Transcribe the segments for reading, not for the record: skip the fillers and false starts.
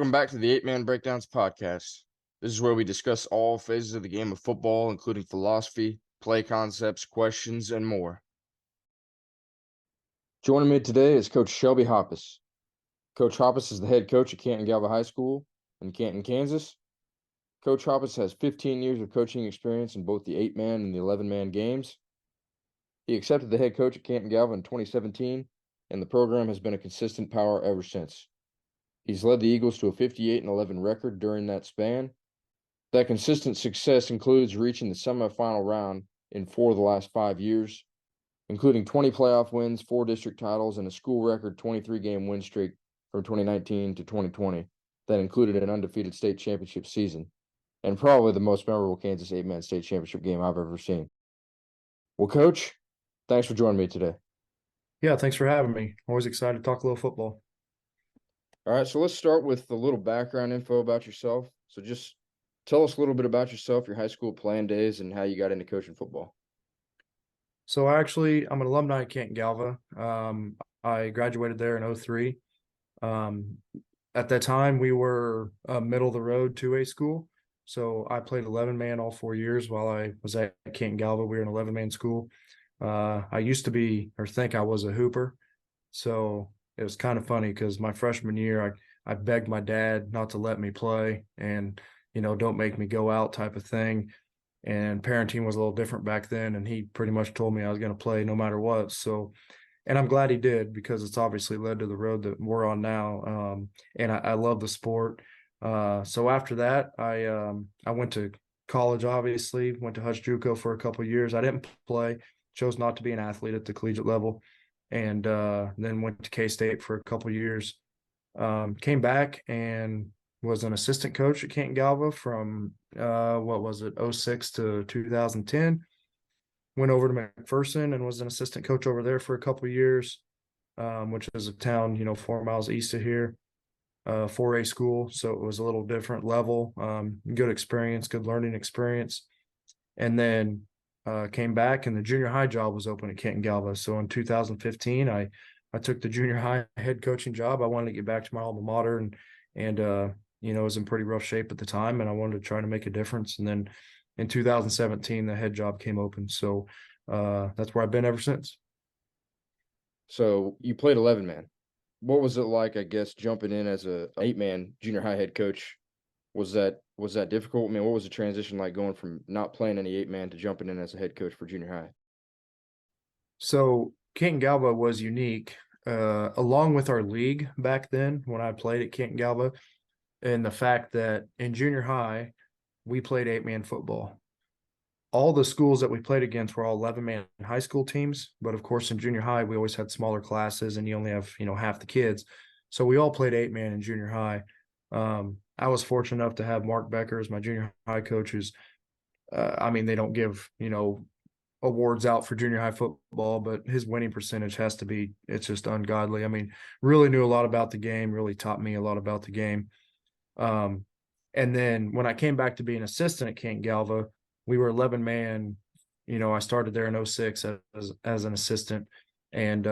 Welcome back to the Eight Man Breakdowns podcast. This is where we discuss all phases of the game of football, including philosophy, play concepts, questions, and more. Joining me today is Coach Shelby Hoppus. Coach Hoppus is the head coach at Canton-Galva High School in Canton, Kansas. Coach Hoppus has 15 years of coaching experience in both the 8-man and the 11-man games. He accepted the head coach at Canton-Galva in 2017, and the program has been a consistent power ever since. He's led the Eagles to a 58-11 record during that span. That consistent success includes reaching the semifinal round in 4 of the last 5 years, including 20 playoff wins, 4 district titles, and a school record 23-game win streak from 2019 to 2020 that included an undefeated state championship season, and probably the most memorable Kansas 8-man state championship game I've ever seen. Well, Coach, thanks for joining me today. Yeah, thanks for having me. Always excited to talk a little football. All right, so let's start with a little background info about yourself. So just tell us a little bit about yourself, your high school playing days, and how you got into coaching football. So I'm an alumni at Canton-Galva. I graduated there in 03. At that time, we were a middle-of-the-road 2A school. So I played 11-man all 4 years while I was at Canton-Galva. We were an 11-man school. I used to be, or think I was, a hooper. So it was kind of funny because my freshman year, I begged my dad not to let me play and, don't make me go out type of thing. And parenting was a little different back then. And he pretty much told me I was going to play no matter what. So, and I'm glad he did because it's obviously led to the road that we're on now. And I love the sport. So after that, I went to college, obviously, went to Hutch JUCO for a couple of years. I didn't play, chose not to be an athlete at the collegiate level, and then went to K-State for a couple of years. Came back and was an assistant coach at Canton-Galva from, 06 to 2010. Went over to McPherson and was an assistant coach over there for a couple of years, which is a town, 4 miles east of here, 4A school. So it was a little different level, good experience, good learning experience. And then came back and the junior high job was open at Canton-Galva. So in 2015, I took the junior high head coaching job. I wanted to get back to my alma mater and was in pretty rough shape at the time, and I wanted to try to make a difference. And then in 2017, the head job came open. So that's where I've been ever since. So you played 11-man. What was it like, I guess, jumping in as a 8-man junior high head coach? Was that difficult? I mean, what was the transition like going from not playing any 8-man to jumping in as a head coach for junior high? So Canton-Galva was unique, along with our league back then when I played at Canton-Galva, and the fact that in junior high, we played 8-man football. All the schools that we played against were all 11-man high school teams. But of course, in junior high, we always had smaller classes and you only have, half the kids. So we all played 8-man in junior high. I was fortunate enough to have Mark Becker as my junior high coach. They don't give, awards out for junior high football, but his winning percentage it's just ungodly. I mean, really knew a lot about the game, really taught me a lot about the game. And then when I came back to be an assistant at Canton-Galva, we were 11-man. I started there in 06 as an assistant, and we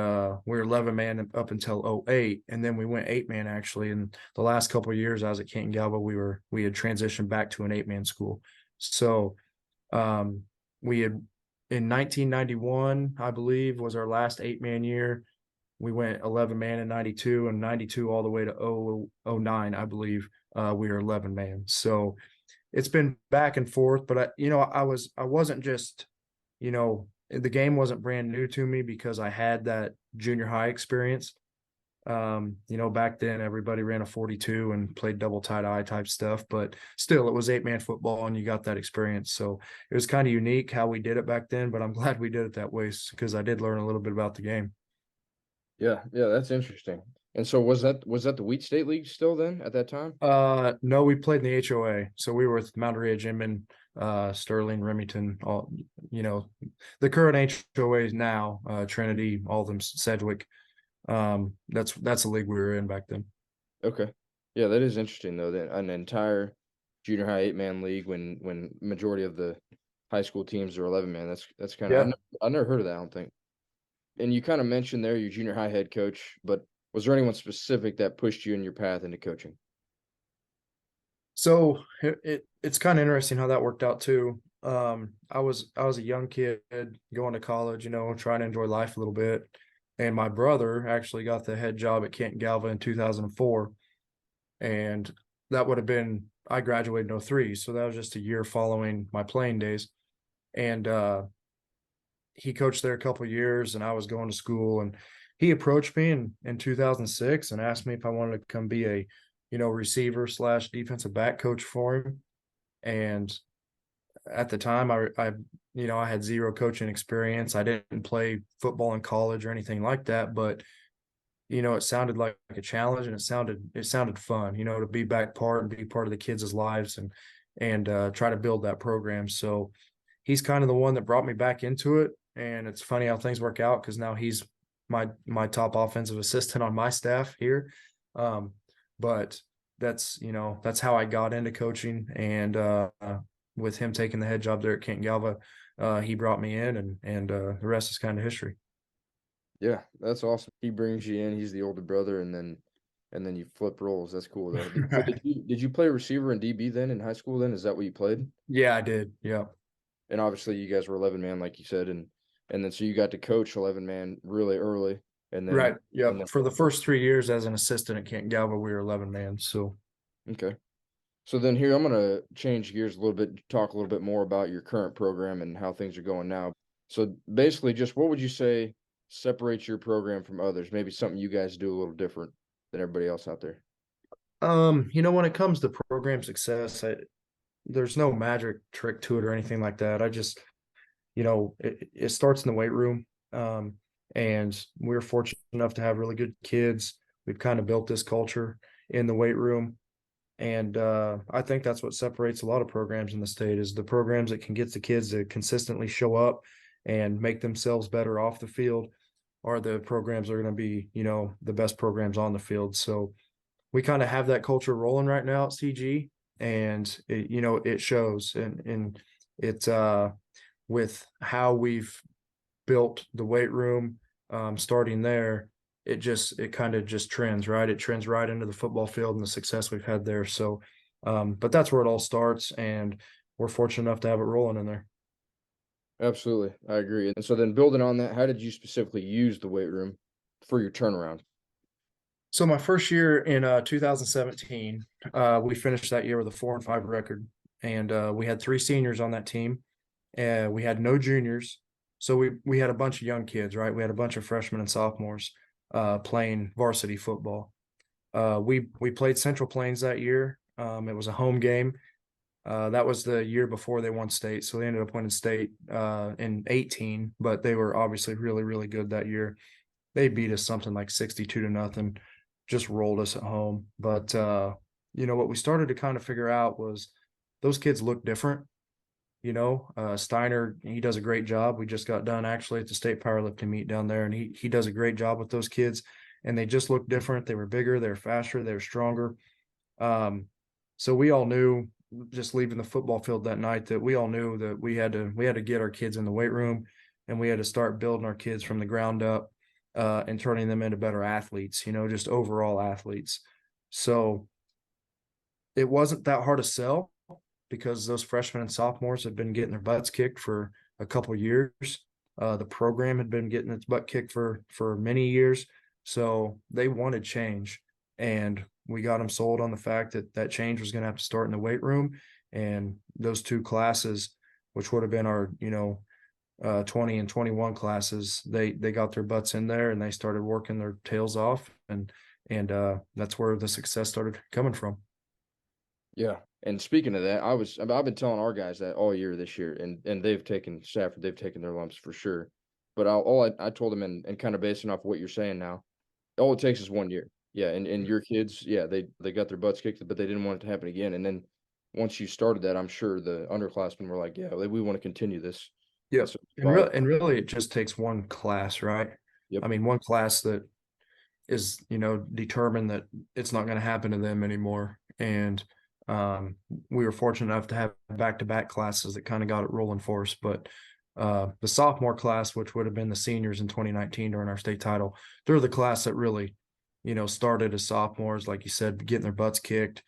were 11-man up until 08, and then we went 8-man actually. And the last couple of years I was at Canton-Galva, we had transitioned back to an 8-man school. So we had in 1991, I believe, was our last 8-man year. We went 11-man in 92, and 92 all the way to 09, I believe. We were 11-man. So it's been back and forth, but I wasn't just, the game wasn't brand new to me because I had that junior high experience. Back then everybody ran a 42 and played double tight eye type stuff, but still it was 8-man football and you got that experience. So it was kind of unique how we did it back then, but I'm glad we did it that way because I did learn a little bit about the game. Yeah, that's interesting. And so was that the Wheat State League still then at that time? No, we played in the HOA. So we were with Mount Ridge, Inman, Sterling, Remington, all, the current HOAs now, Trinity, all of them, Sedgwick. That's the league we were in back then. Okay. Yeah, that is interesting though, that an entire junior high 8-man league when majority of the high school teams are 11-man. That's kind of, I never heard of that, I don't think. And you kind of mentioned there your junior high head coach, but was there anyone specific that pushed you in your path into coaching? So it's kind of interesting how that worked out too. I was a young kid going to college, trying to enjoy life a little bit. And my brother actually got the head job at Canton-Galva in 2004. And that would have been, I graduated in '03. So that was just a year following my playing days. And he coached there a couple of years and I was going to school, and he approached me in 2006 and asked me if I wanted to come be a, receiver slash defensive back coach for him. And at the time I had zero coaching experience. I didn't play football in college or anything like that, but it sounded like a challenge, and it sounded fun, to be back part and be part of the kids' lives, and try to build that program. So he's kind of the one that brought me back into it. And it's funny how things work out, because now he's my top offensive assistant on my staff here. But that's how I got into coaching. And with him taking the head job there at Canton-Galva, he brought me in, and the rest is kind of history. Yeah, that's awesome. He brings you in. He's the older brother, and then you flip roles. That's cool though. So Right. did you play receiver and DB then in high school? Then is that what you played? Yeah, I did. Yeah. And obviously you guys were 11 man, like you said, and then so you got to coach 11 man really early, and then Right. Yeah. and then For the first 3 years as an assistant at Canton-Galva, we were 11 man. So okay. So then here I'm gonna change gears a little bit, talk a little bit more about your current program and how things are going now. So basically, just what would you say separates your program from others? Maybe something you guys do a little different than everybody else out there. when it comes to program success, there's no magic trick to it or anything like that. I just, it starts in the weight room. And we're fortunate enough to have really good kids. We've kind of built this culture in the weight room. And I think that's what separates a lot of programs in the state, is the programs that can get the kids to consistently show up and make themselves better off the field are the programs that are going to be, the best programs on the field. So we kind of have that culture rolling right now at CG, and it shows. And it's with how we've built the weight room, starting there, it kind of just trends, right? It trends right into the football field and the success we've had there. So, but that's where it all starts, and we're fortunate enough to have it rolling in there. Absolutely, I agree. And so then building on that, how did you specifically use the weight room for your turnaround? So my first year in 2017, we finished that year with a 4-5 record, and we had 3 seniors on that team, and we had no juniors. So we had a bunch of young kids, right? We had a bunch of freshmen and sophomores playing varsity football. We played Central Plains that year. It was a home game. That was the year before they won state, so they ended up winning state in 18. But they were obviously really, really good that year. They beat us something like 62-0, just rolled us at home. But what we started to kind of figure out was those kids look different. Steiner, he does a great job. We just got done actually at the state powerlifting meet down there, and he does a great job with those kids, and they just look different. They were bigger, they were faster, they were stronger. So we all knew, just leaving the football field that night, that we all knew that we had to get our kids in the weight room, and we had to start building our kids from the ground up, and turning them into better athletes, just overall athletes. So it wasn't that hard to sell, because those freshmen and sophomores had been getting their butts kicked for a couple of years. The program had been getting its butt kicked for many years, so they wanted change, and we got them sold on the fact that that change was going to have to start in the weight room. And those 2 classes, which would have been our 20 and 21 classes, they got their butts in there and they started working their tails off, and that's where the success started coming from. Yeah. And speaking of that, I've been telling our guys that all year this year, and they've taken Stafford, they've taken their lumps for sure. But I told them, and kind of basing off what you're saying now, all it takes is 1 year. Yeah, and your kids, yeah, they got their butts kicked, but they didn't want it to happen again. And then once you started that, I'm sure the underclassmen were like, yeah, we want to continue this. And Yep. so And really it just takes one class, right? yep, I mean, one class that is, determined that it's not going to happen to them anymore. And we were fortunate enough to have back-to-back classes that kind of got it rolling for us. But the sophomore class, which would have been the seniors in 2019 during our state title, they're the class that really, started as sophomores, like you said, getting their butts kicked.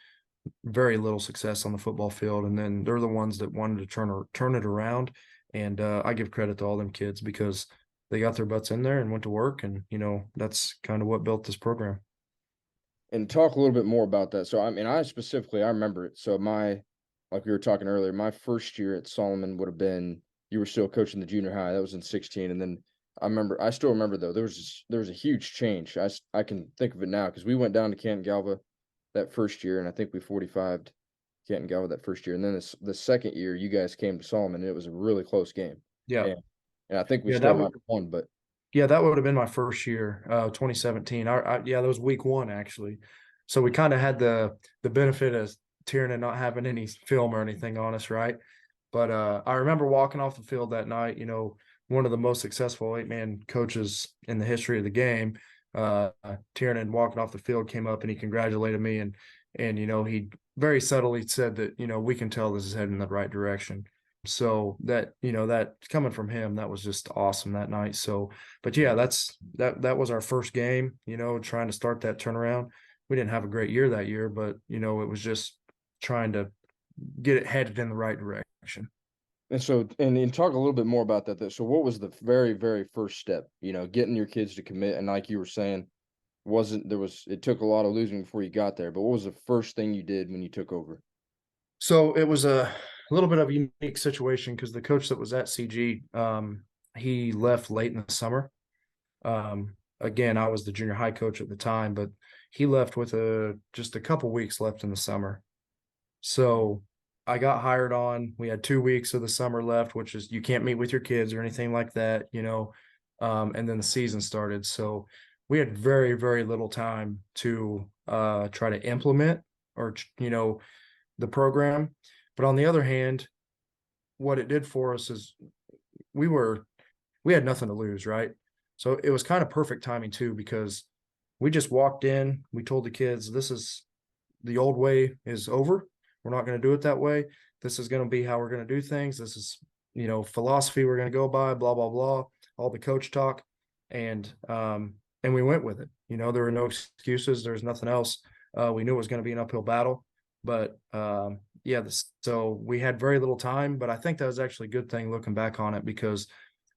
very little success on the football field, and then they're the ones that wanted to turn it around. And I give credit to all them kids because they got their butts in there and went to work, and that's kind of what built this program. And talk a little bit more about that. So, I mean, I remember it. So like we were talking earlier, my first year at Solomon would have been, you were still coaching the junior high. That was in 16. And then I still remember though, there was a huge change. I can think of it now because we went down to Canton-Galva that first year, and I think we 45'd Canton-Galva that first year. And then the second year, you guys came to Solomon, and it was a really close game. Yeah, And I think we yeah, still might have won, but yeah, that would have been my first year, 2017. Yeah, that was week one actually. So we kind of had the benefit of Tiernan not having any film or anything on us, right? But I remember walking off the field that night. One of the most successful 8-man coaches in the history of the game. Tiernan walking off the field came up and he congratulated me, and he very subtly said that we can tell this is heading in the right direction. So that coming from him, that was just awesome that night. So, but yeah, that was our first game, trying to start that turnaround. We didn't have a great year that year, but it was just trying to get it headed in the right direction. and so and talk a little bit more about that though. So what was the very, very first step, getting your kids to commit? And like you were saying, it took a lot of losing before you got there, but what was the first thing you did when you took over? So it was a little bit of a unique situation because the coach that was at CG, he left late in the summer. Again, I was the junior high coach at the time, but he left with just a couple weeks left in the summer. So I got hired on. We had 2 weeks of the summer left, which is you can't meet with your kids or anything like that, and then the season started. So we had very, very little time to try to implement or, the program. But on the other hand, what it did for us is we had nothing to lose, right? So it was kind of perfect timing too, because we just walked in, we told the kids, this is the old way is over. We're not going to do it that way. This is going to be how we're going to do things. This is, philosophy we're going to go by, blah, blah, blah, all the coach talk. And we went with it. There were no excuses. There's nothing else. We knew it was going to be an uphill battle, but yeah, so we had very little time, but I think that was actually a good thing looking back on it, because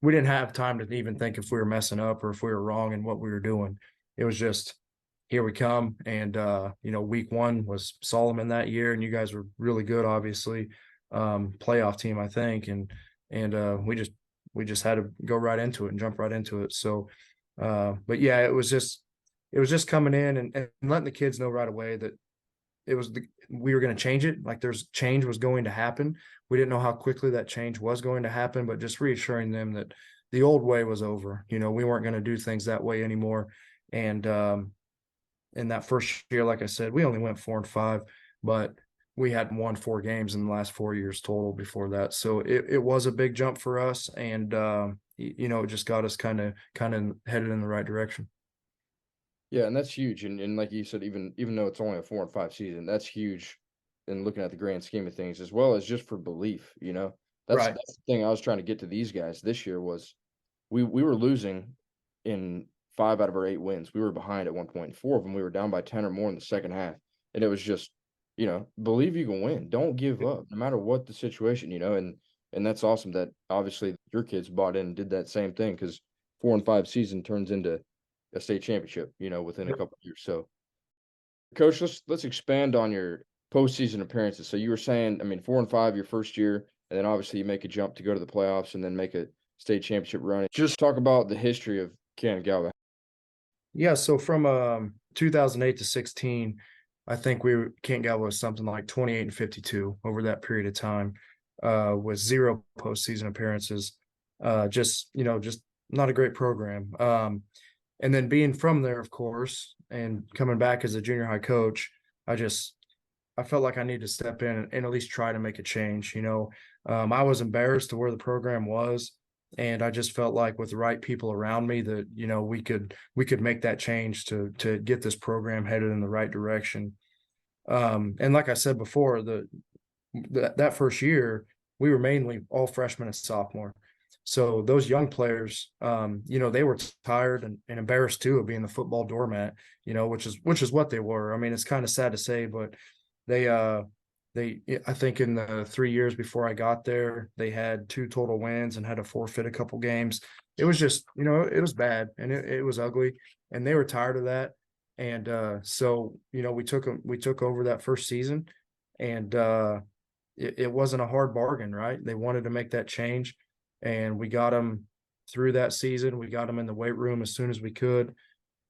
we didn't have time to even think if we were messing up or if we were wrong in what we were doing. It was just, here we come. And week one was Solomon that year, and you guys were really good, obviously, playoff team, I think. And we just had to go right into it and jump right into it. So but yeah, it was just coming in and letting the kids know right away that we were going to change it. Like change was going to happen. We didn't know how quickly that change was going to happen, but just reassuring them that the old way was over. We weren't going to do things that way anymore. And in that first year, like I said, we only went 4-5, but we hadn't won 4 games in the last 4 years total before that. So it was a big jump for us. And, it just got us kind of headed in the right direction. Yeah, and that's huge. And like you said, even though it's only a 4-5 season, that's huge in looking at the grand scheme of things, as well as just for belief. Right. That's the thing I was trying to get to these guys this year was we were losing in 5 out of our 8 wins. We were behind at one point. In 4 of them, we were down by 10 or more in the second half. And it was just, believe you can win. Don't give up, no matter what the situation, and that's awesome that obviously your kids bought in and did that same thing, because 4-5 season turns into a state championship, within a couple of years. So, Coach, let's expand on your postseason appearances. So you were saying, I mean, 4-5 your first year, and then obviously you make a jump to go to the playoffs and then make a state championship run. Just talk about the history of Canton-Galva. Yeah. So from 2008 to 16, I think Canton-Galva was something like 28-52 over that period of time, with 0 postseason appearances. Just not a great program. And then being from there, of course, and coming back as a junior high coach, I felt like I needed to step in and at least try to make a change. I was embarrassed to where the program was, and I just felt like with the right people around me that we could make that change to get this program headed in the right direction. And like I said before, that first year we were mainly all freshmen and sophomore. So those young players, they were tired and embarrassed too of being the football doormat, which is what they were. I mean, it's kind of sad to say, but They I think in the 3 years before I got there, they had 2 total wins and had to forfeit a couple games. It was just, it was bad and it was ugly, and they were tired of that. And so, we took over that first season, and it wasn't a hard bargain, right? They wanted to make that change, and we got them through that season. We got them in the weight room as soon as we could.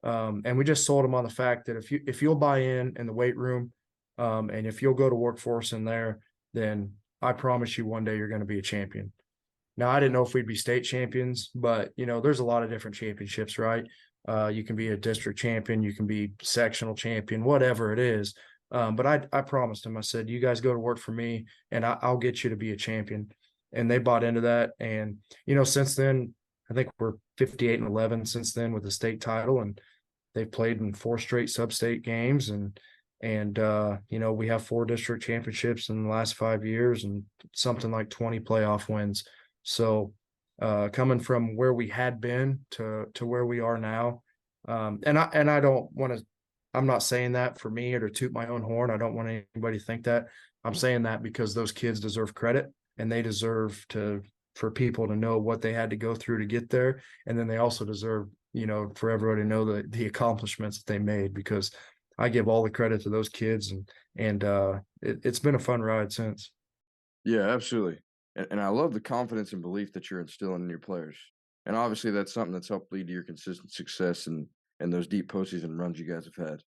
And we just sold them on the fact that if you'll buy in the weight room, and if you'll go to work for us in there, then I promise you one day you're going to be a champion. Now, I didn't know if we'd be state champions, but there's a lot of different championships, right? You can be a district champion, you can be sectional champion, whatever it is. But I promised them, I said, you guys go to work for me and I'll get you to be a champion. And they bought into that. And, since then, I think we're 58-11 since then with the state title, and they've played in 4 straight sub-state games, and we have 4 district championships in the last 5 years and something like 20 playoff wins. So coming from where we had been to where we are now, and I don't want to. I'm not saying that for me or to toot my own horn. I don't want anybody to think that. I'm saying that because those kids deserve credit, and they deserve for people to know what they had to go through to get there, and then they also deserve for everybody to know the accomplishments that they made, because I give all the credit to those kids, and it's been a fun ride since. Yeah, absolutely. And I love the confidence and belief that you're instilling in your players. And obviously that's something that's helped lead to your consistent success and those deep postseason runs you guys have had.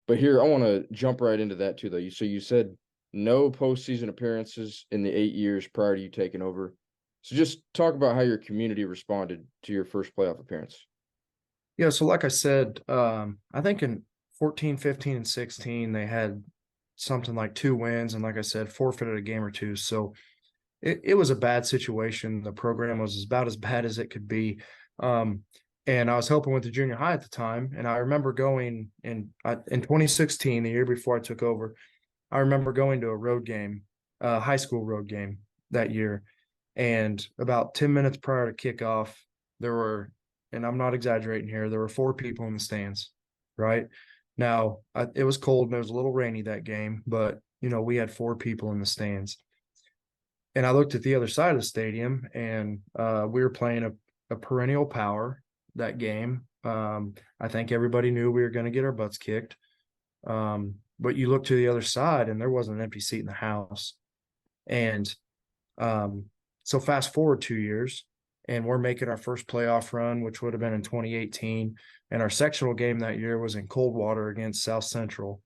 But here I want to jump right into that too though. So you said no postseason appearances in the 8 years prior to you taking over. So just talk about how your community responded to your first playoff appearance. Yeah, so like I said, I think in 14, 15, and 16, they had something like 2 wins, and like I said, forfeited a game or two. So it was a bad situation. The program was about as bad as it could be. And I was helping with the junior high at the time. And I remember going in 2016, the year before I took over, I remember going to a road game, a high school road game that year. And about 10 minutes prior to kickoff, there were, and I'm not exaggerating here, there were 4 people in the stands, right? Now, it was cold and it was a little rainy that game, but, we had 4 people in the stands. And I looked at the other side of the stadium, and we were playing a perennial power that game. I think everybody knew we were going to get our butts kicked. But you look to the other side, and there wasn't an empty seat in the house. And so fast forward 2 years, and we're making our first playoff run, which would have been in 2018. And our sectional game that year was in Coldwater against South Central.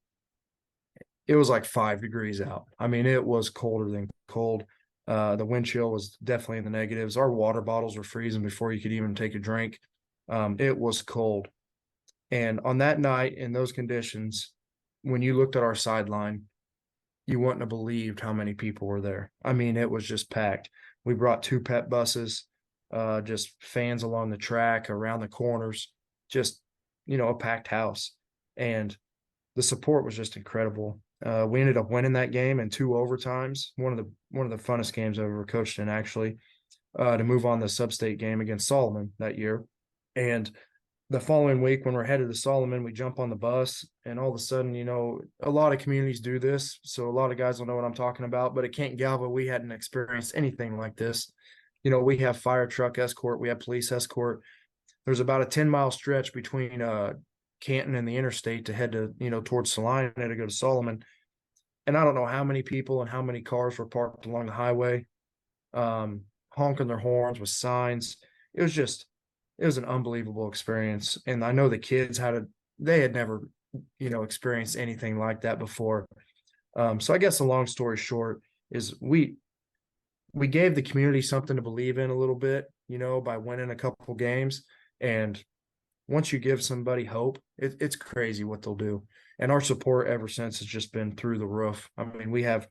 It was like 5 degrees out. I mean, it was colder than cold. The wind chill was definitely in the negatives. Our water bottles were freezing before you could even take a drink. It was cold. And on that night, in those conditions, when you looked at our sideline, you wouldn't have believed how many people were there. I mean, it was just packed. We brought 2 pet buses, just fans along the track, around the corners, just, a packed house. And the support was just incredible. We ended up winning that game in 2 overtimes. One of the funnest games I've ever coached in, actually, to move on the sub-state game against Solomon that year. And the following week, when we're headed to Solomon, we jump on the bus, and all of a sudden, a lot of communities do this, so a lot of guys will know what I'm talking about. But at Canton-Galva, we hadn't experienced anything like this. We have fire truck escort, we have police escort. There's about a 10-mile stretch between Canton and the interstate to head to, towards Salina to go to Solomon. And I don't know how many people and how many cars were parked along the highway, honking their horns with signs. It was an unbelievable experience. And I know the kids they had never, experienced anything like that before. So I guess the long story short is we gave the community something to believe in a little bit, by winning a couple games. And once you give somebody hope, it's crazy what they'll do. And our support ever since has just been through the roof. I mean, we have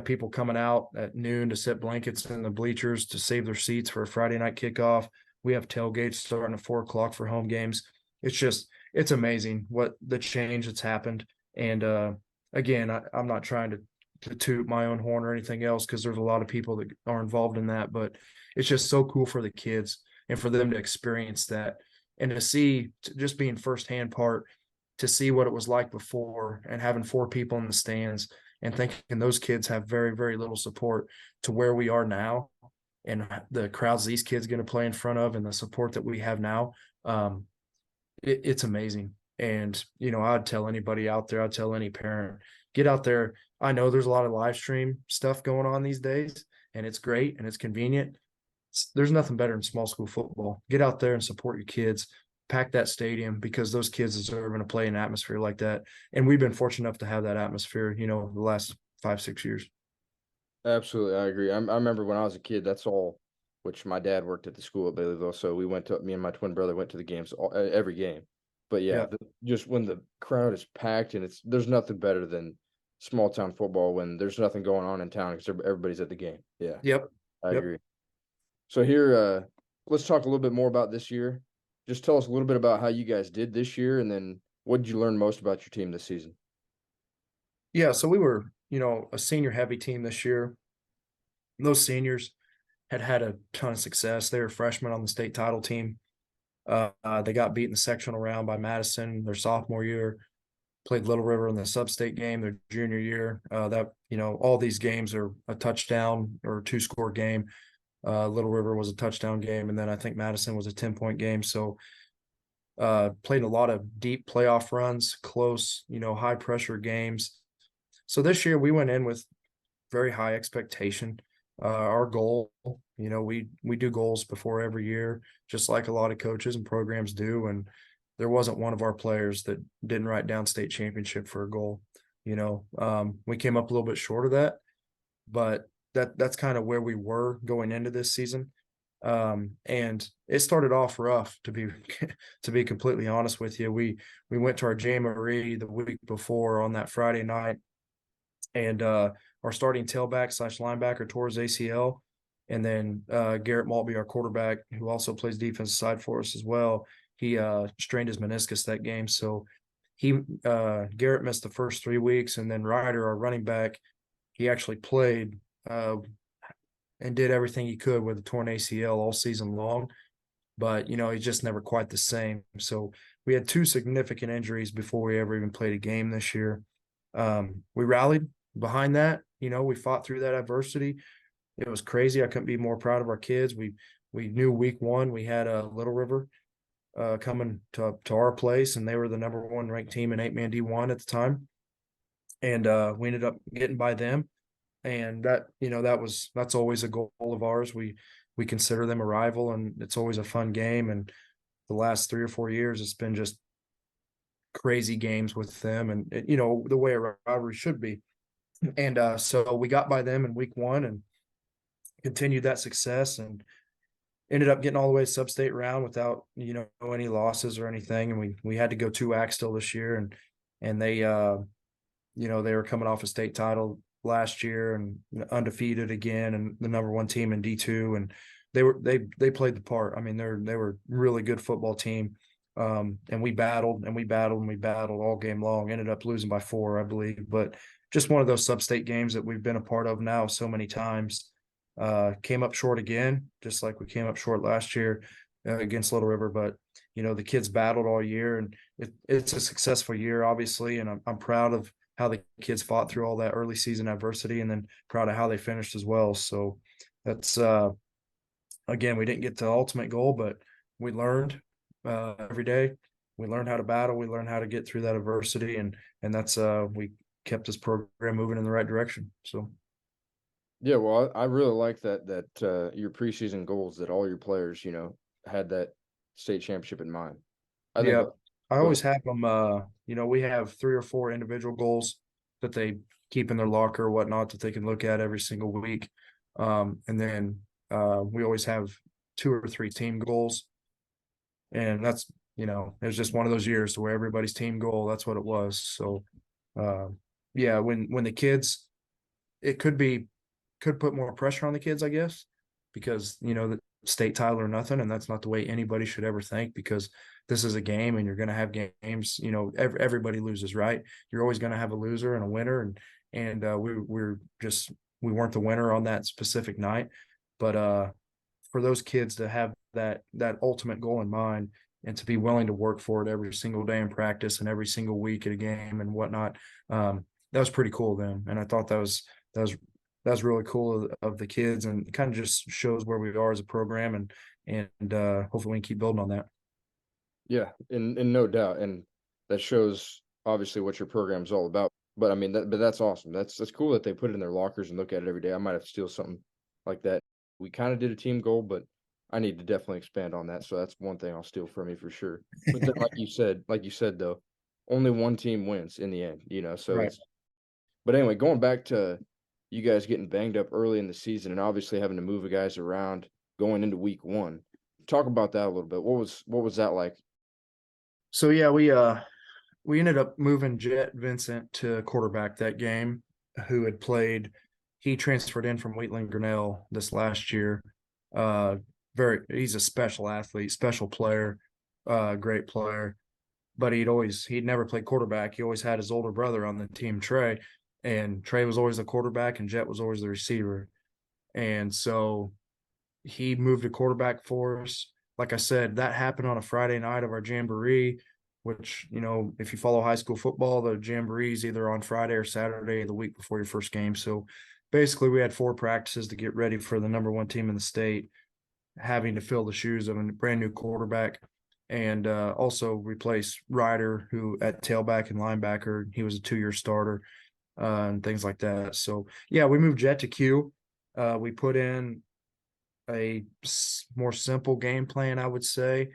people coming out at noon to set blankets in the bleachers to save their seats for a Friday night kickoff. We have tailgates starting at 4 o'clock for home games. It's amazing what the change that's happened. And again, I'm not trying to toot my own horn or anything else, because there's a lot of people that are involved in that, but it's just so cool for the kids and for them to experience that, and to see just being firsthand part. to see what it was like before and having 4 people in the stands and thinking those kids have very, very little support to where we are now and the crowds these kids going to play in front of and the support that we have now. Um, it's amazing. And, I'd tell anybody out there, I'd tell any parent, get out there. I know there's a lot of live stream stuff going on these days, and it's great and it's convenient. There's nothing better than small school football. Get out there and support your kids, pack that stadium because those kids deserve to play in an atmosphere like that. And we've been fortunate enough to have that atmosphere, the last 5, 6 years. Absolutely, I agree. I remember when I was a kid, that's all. Which my dad worked at the school at Baileyville, so me and my twin brother went to the games every game. But yeah, Yeah. just when the crowd is packed and there's nothing better than small town football when there's nothing going on in town because everybody's at the game. Yeah, Yep. I Yep. agree. So here, let's talk a little bit more about this year. Just tell us a little bit about how you guys did this year, and then what did you learn most about your team this season? Yeah. So we were, a senior heavy team this year. Those seniors had a ton of success. They were freshmen on the state title team. They got beat in the sectional round by Madison their sophomore year. Played Little River in the sub-state game their junior year. All these games are a touchdown or a 2-score game. Little River was a touchdown game, and then I think Madison was a 10-point game. So played a lot of deep playoff runs, close, high pressure games. So this year we went in with very high expectation. Our goal, we do goals before every year, just like a lot of coaches and programs do. And there wasn't one of our players that didn't write down state championship for a goal. We came up a little bit short of that, but that's kind of where we were going into this season. And it started off rough to be to be completely honest with you. We went to our jamboree the week before on that Friday night, and our starting tailback / linebacker tore his ACL. And then Garrett Maltby, our quarterback, who also plays defensive side for us as well, he strained his meniscus that game. So Garrett missed the first 3 weeks, and then Ryder, our running back, he actually played and did everything he could with a torn ACL all season long. But he's just never quite the same. So we had 2 significant injuries before we ever even played a game this year. We rallied behind that. We fought through that adversity. It was crazy. I couldn't be more proud of our kids. We knew week 1 we had a Little River coming to our place, and they were the #1 ranked team in 8-man D1 at the time, and we ended up getting by them. And that's always a goal of ours. We consider them a rival, and it's always a fun game. And the last 3 or 4 years, it's been just crazy games with them, and the way a rivalry should be. And so we got by them in week 1 and continued that success, and ended up getting all the way to sub-state round without any losses or anything. And we had to go to Axtell this year, and they they were coming off a state title last year and undefeated again, and the #1 team in D2, and they played the part. I mean, they were a really good football team. And we battled and we battled and we battled all game long. Ended up losing by 4, I believe, but just one of those sub-state games that we've been a part of now so many times. Came up short again, just like we came up short last year against Little River. But the kids battled all year, and it's a successful year, obviously. And I'm proud of how the kids fought through all that early season adversity, and then proud of how they finished as well. So that's again, we didn't get to the ultimate goal, but we learned every day. We learned how to battle. We learned how to get through that adversity, and that's we kept this program moving in the right direction. So. Yeah, well, I really like that your preseason goals that all your players, had that state championship in mind. I think. Yeah, I Go ahead. always have them. We have 3 or 4 individual goals that they keep in their locker or whatnot that they can look at every single week. And then we always have 2 or 3 team goals. And that's, it was just one of those years to where everybody's team goal, that's what it was. So, yeah, when the kids, it could put more pressure on the kids, I guess, because, the state title or nothing. And that's not the way anybody should ever think, because this is a game and you're going to have games, everybody loses, right? You're always going to have a loser and a winner. And we weren't the winner on that specific night. But for those kids to have that ultimate goal in mind, and to be willing to work for it every single day in practice and every single week at a game and whatnot. That was pretty cool of them. And I thought that was really cool of the kids, and it kind of just shows where we are as a program, and hopefully we can keep building on that. Yeah, and no doubt, and that shows obviously what your program's all about. But I mean, that's awesome. That's cool that they put it in their lockers and look at it every day. I might have to steal something like that. We kind of did a team goal, but I need to definitely expand on that. So that's one thing I'll steal from you for sure. But then, like you said though, only one team wins in the end, you know. So Right. it's. But anyway, going back to you guys getting banged up early in the season and obviously having to move the guys around going into week one. Talk about that a little bit. What was that like? So yeah, we ended up moving Jet Vincent to quarterback that game, who had played. He transferred in from Wheatland Grinnell this last year. Uh, he's a special athlete, special player, great player. But he'd never played quarterback. He always had his older brother on the team, Trey, and Trey was always the quarterback, and Jet was always the receiver. And so he moved to quarterback for us. Like I said, that happened on a Friday night of our jamboree, which, if you follow high school football, the jamboree is either on Friday or Saturday the week before your first game. So basically, we had 4 practices to get ready for the number one team in the state, having to fill the shoes of a brand new quarterback, and also replace Ryder, who at tailback and linebacker, he was a 2-year starter, and things like that. So yeah, we moved Jet to Q. We put in a more simple game plan, I would say.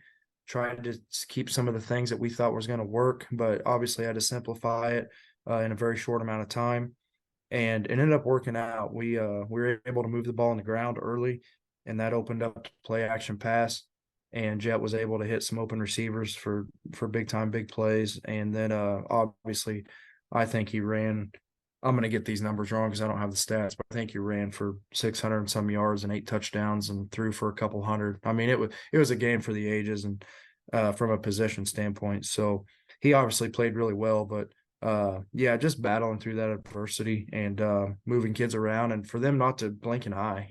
Tried to keep some of the things that we thought was going to work, but obviously had to simplify it in a very short amount of time. And it ended up working out. We were able to move the ball on the ground early, and that opened up to play action pass. And Jet was able to hit some open receivers for big time, big plays. And then obviously, I think he ran. I'm going to get these numbers wrong because I don't have the stats, but I think he ran for 600 and some yards and 8 touchdowns and threw for a couple hundred. I mean, it was a game for the ages, and from a position standpoint. So he obviously played really well, but yeah, just battling through that adversity and moving kids around, and for them not to blink an eye,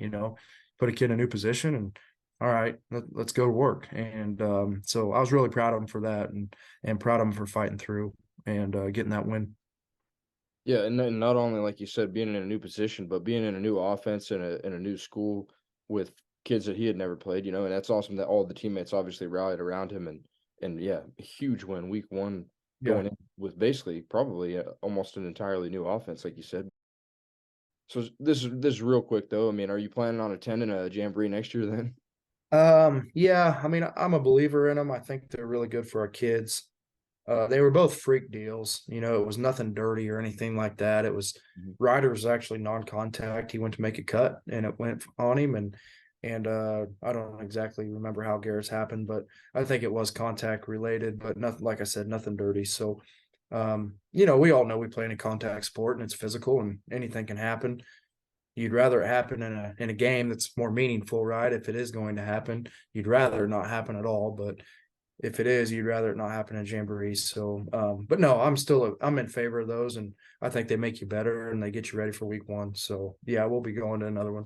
put a kid in a new position and all right, let's go to work. And so I was really proud of him for that, and proud of him for fighting through and getting that win. Yeah, and then not only like you said, being in a new position, but being in a new offense and a new school with kids that he had never played, and that's awesome that all the teammates obviously rallied around him and yeah, a huge win week one Yeah. going in with basically probably almost an entirely new offense, like you said. So this is real quick though. I mean, are you planning on attending a jamboree next year then? Yeah, I mean, I'm a believer in them. I think they're really good for our kids. They were both freak deals. It was nothing dirty or anything like that. It was Mhm. Ryder was actually non-contact. He went to make a cut and it went on him, and I don't exactly remember how Garrett's happened, but I think it was contact related, but nothing, like I said, nothing dirty. So we all know we play in a contact sport and it's physical and anything can happen. You'd rather it happen in a game that's more meaningful, right? If it is going to happen, you'd rather it not happen at all. But if it is, you'd rather it not happen in jamborees. So, but no, I'm in favor of those, and I think they make you better and they get you ready for week one. So yeah, we'll be going to another one.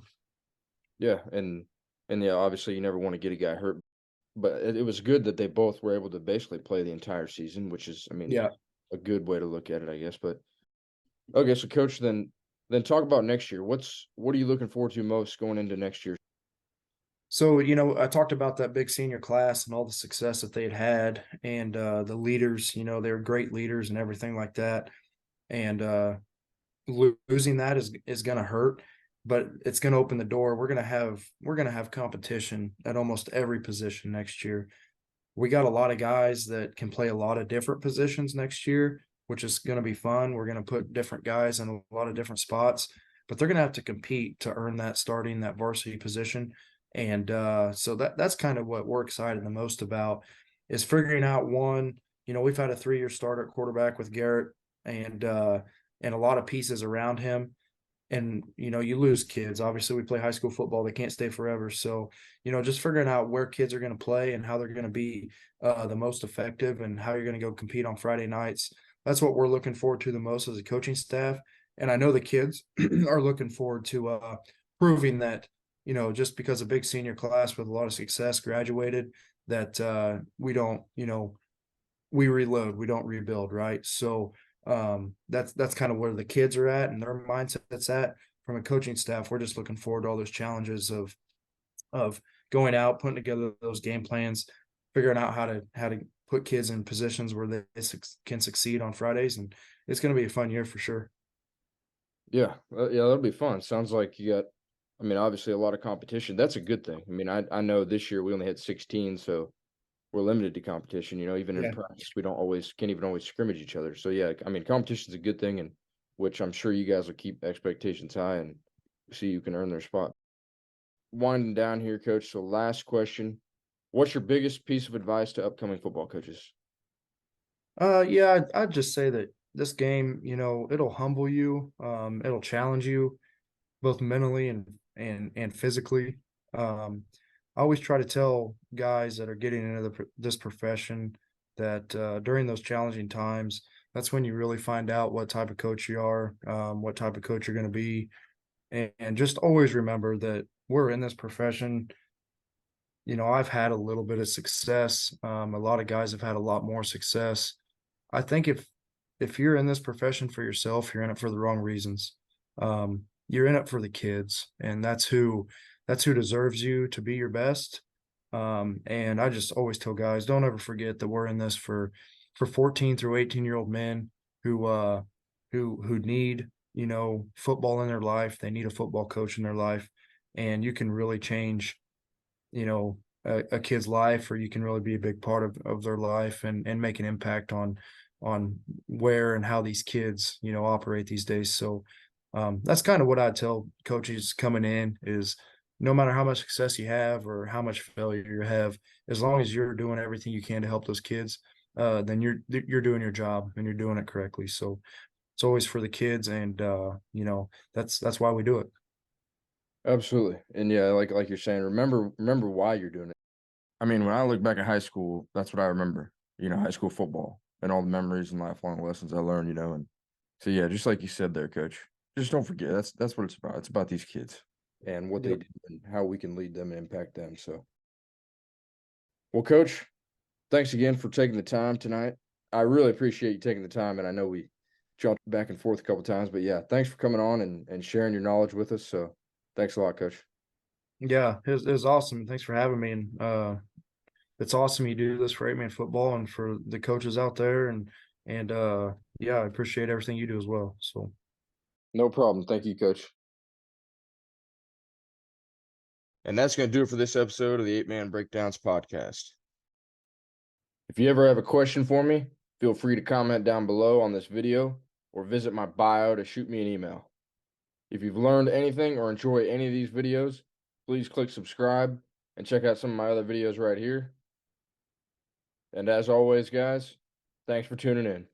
Yeah, and yeah, obviously you never want to get a guy hurt, but it was good that they both were able to basically play the entire season, which is, I mean, Yeah. a good way to look at it, I guess. But okay, so coach, then talk about next year. What are you looking forward to most going into next year? So, I talked about that big senior class and all the success that they had, and the leaders, they were great leaders and everything like that. And losing that is going to hurt, but it's going to open the door. We're going to have competition at almost every position next year. We got a lot of guys that can play a lot of different positions next year, which is going to be fun. We're going to put different guys in a lot of different spots, but they're going to have to compete to earn that varsity position. And so that's kind of what we're excited the most about, is figuring out one. We've had a 3-year starter at quarterback with Garrett, and a lot of pieces around him. And you lose kids. Obviously, we play high school football; they can't stay forever. So just figuring out where kids are going to play and how they're going to be the most effective, and how you're going to go compete on Friday nights. That's what we're looking forward to the most as a coaching staff. And I know the kids are looking forward to proving that, just because a big senior class with a lot of success graduated, that we don't, we reload, we don't rebuild, right? So that's kind of where the kids are at and their mindset's at. From a coaching staff, we're just looking forward to all those challenges of going out, putting together those game plans, figuring out how to put kids in positions where they can succeed on Fridays, and it's going to be a fun year for sure. Yeah, yeah, that'll be fun. Sounds like you got, I mean, obviously a lot of competition. That's a good thing. I mean, I know this year we only had 16, so we're limited to competition. You know, even in Yeah, practice, we don't always can't even always scrimmage each other. So yeah, I mean, competition's a good thing, and which I'm sure you guys will keep expectations high and see you can earn their spot. Winding down here, coach. So last question: what's your biggest piece of advice to upcoming football coaches? yeah, I'd just say that this game, it'll humble you, it'll challenge you both mentally and physically. I always try to tell guys that are getting into this profession that during those challenging times, that's when you really find out what type of coach you are, what type of coach you're going to be, and just always remember that we're in this profession. I've had a little bit of success. A lot of guys have had a lot more success. I think if you're in this profession for yourself, you're in it for the wrong reasons. You're in it for the kids, and that's who deserves you to be your best. And I just always tell guys, don't ever forget that we're in this for 14 through 18-year-old men who need, football in their life. They need a football coach in their life, and you can really change, a kid's life, or you can really be a big part of their life and make an impact on where and how these kids, operate these days. So that's kind of what I tell coaches coming in is no matter how much success you have or how much failure you have, as long as you're doing everything you can to help those kids, then you're doing your job and you're doing it correctly. So it's always for the kids, and that's why we do it. Absolutely, and yeah, like you're saying, remember why you're doing it. I mean, when I look back at high school, that's what I remember. You know, high school football and all the memories and lifelong lessons I learned. You know, and so yeah, just like you said there, coach. Just don't forget that's what it's about. It's about these kids and what they Yep. do and how we can lead them and impact them. So, well, coach, thanks again for taking the time tonight. I really appreciate you taking the time, and I know we jumped back and forth a couple times, but yeah, thanks for coming on and sharing your knowledge with us. So, thanks a lot, coach. Yeah, it was awesome. Thanks for having me. And it's awesome you do this for 8-man football and for the coaches out there. And yeah, I appreciate everything you do as well. So No problem. Thank you, coach. And that's going to do it for this episode of the 8-Man Breakdowns podcast. If you ever have a question for me, feel free to comment down below on this video or visit my bio to shoot me an email. If you've learned anything or enjoy any of these videos, please click subscribe and check out some of my other videos right here. And as always, guys, thanks for tuning in.